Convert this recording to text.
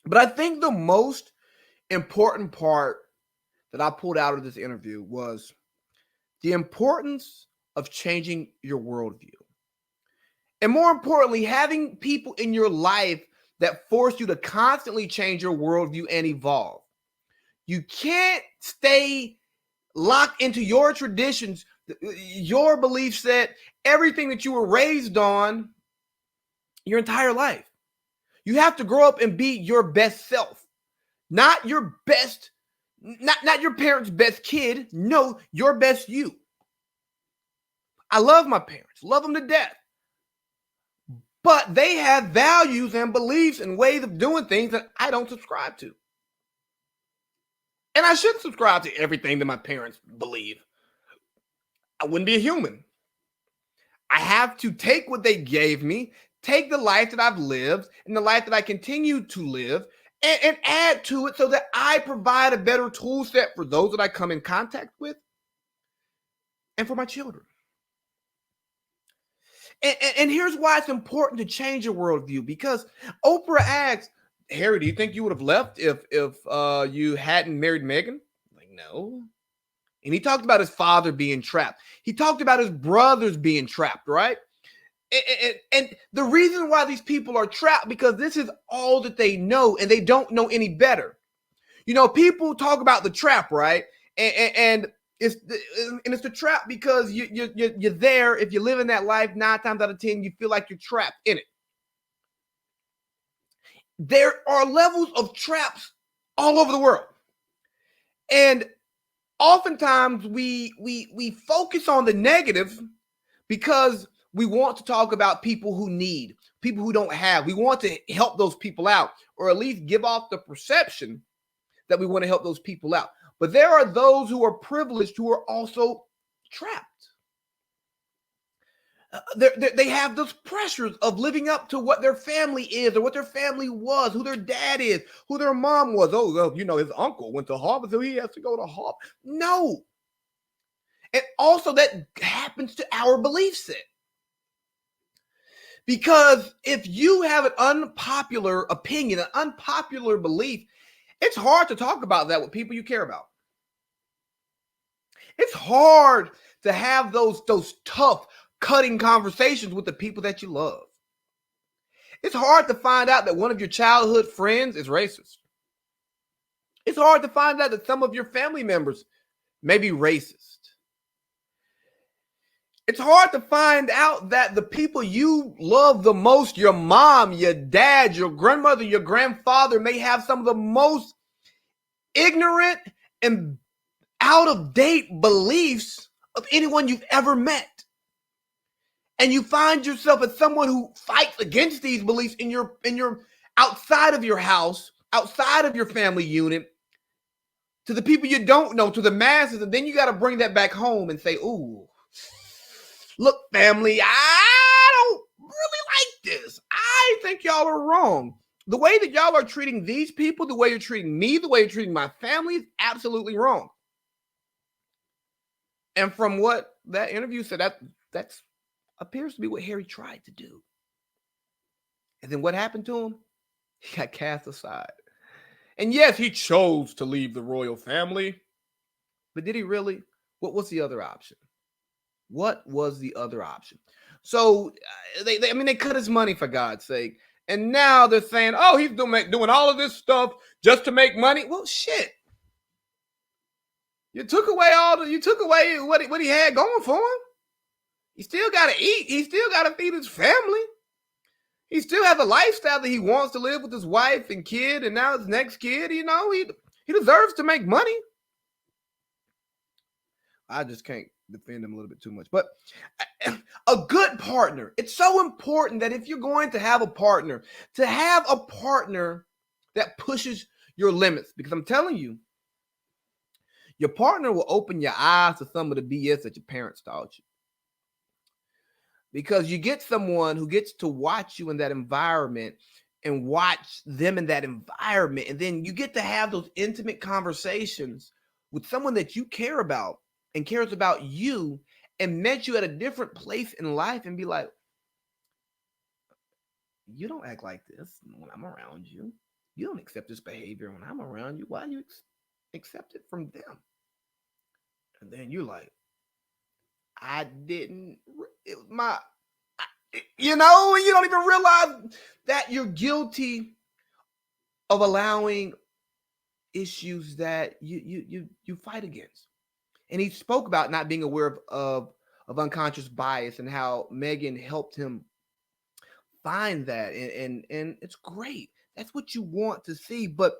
But I think the most important part that I pulled out of this interview was the importance of changing your worldview. And more importantly, having people in your life that force you to constantly change your worldview and evolve. You can't stay locked into your traditions, your belief set, everything that you were raised on your entire life. You have to grow up and be your best self, not your best, not your parents' best kid. No, your best you. I love my parents, love them to death. But they have values and beliefs and ways of doing things that I don't subscribe to. And I shouldn't subscribe to everything that my parents believe. I wouldn't be a human. I have to take what they gave me, take the life that I've lived and the life that I continue to live, and add to it so that I provide a better tool set for those that I come in contact with and for my children. And here's why it's important to change your worldview, because Oprah asks, Harry, do you think you would have left if you hadn't married Meghan? Like, no. And he talked about his father being trapped. He talked about his brothers being trapped, right? And the reason why these people are trapped, because this is all that they know, and they don't know any better. You know, people talk about the trap, right? And it's the trap because you're there. If you live in that life, 9 times out of 10, you feel like you're trapped in it. There are levels of traps all over the world, and oftentimes we focus on the negative because we want to talk about people who need, people who don't have. We want to help those people out, or at least give off the perception that we want to help those people out. But there are those who are privileged who are also trapped. They have those pressures of living up to what their family is, or what their family was, who their dad is, who their mom was. Oh, well, you know, his uncle went to Harvard, so he has to go to Harvard. No. And also that happens to our belief set. Because if you have an unpopular opinion, an unpopular belief, it's hard to talk about that with people you care about. It's hard to have those tough, cutting conversations with the people that you love. It's hard to find out that one of your childhood friends is racist. It's hard to find out that some of your family members may be racist. It's hard to find out that the people you love the most, your mom, your dad, your grandmother, your grandfather, may have some of the most ignorant and out-of-date beliefs of anyone you've ever met. And you find yourself as someone who fights against these beliefs in your outside of your house, outside of your family unit, to the people you don't know, to the masses, and then you got to bring that back home and say, ooh, look, family, I don't really like this. I think y'all are wrong. The way that y'all are treating these people, the way you're treating me, the way you're treating my family is absolutely wrong. And from what that interview said, that's appears to be what Harry tried to do. And then what happened to him? He got cast aside. And yes, he chose to leave the royal family. But did he really? What was the other option? What was the other option? So they cut his money, for God's sake. And now they're saying, oh, he's doing all of this stuff just to make money. Well, shit. You took away what he had going for him. He still got to eat. He still got to feed his family. He still has a lifestyle that he wants to live with his wife and kid, and now his next kid, you know, he deserves to make money. I just can't defend him a little bit too much. But a good partner, it's so important that if you're going to have a partner that pushes your limits. Because I'm telling you, your partner will open your eyes to some of the BS that your parents taught you. Because you get someone who gets to watch you in that environment and watch them in that environment. And then you get to have those intimate conversations with someone that you care about and cares about you and met you at a different place in life and be like, you don't act like this when I'm around you. You don't accept this behavior when I'm around you. Why do you accept it from them? And then you're like, I didn't. It was my, you know, you don't even realize that you're guilty of allowing issues that you fight against. And he spoke about not being aware of unconscious bias and how Meghan helped him find that, and it's great. That's what you want to see. But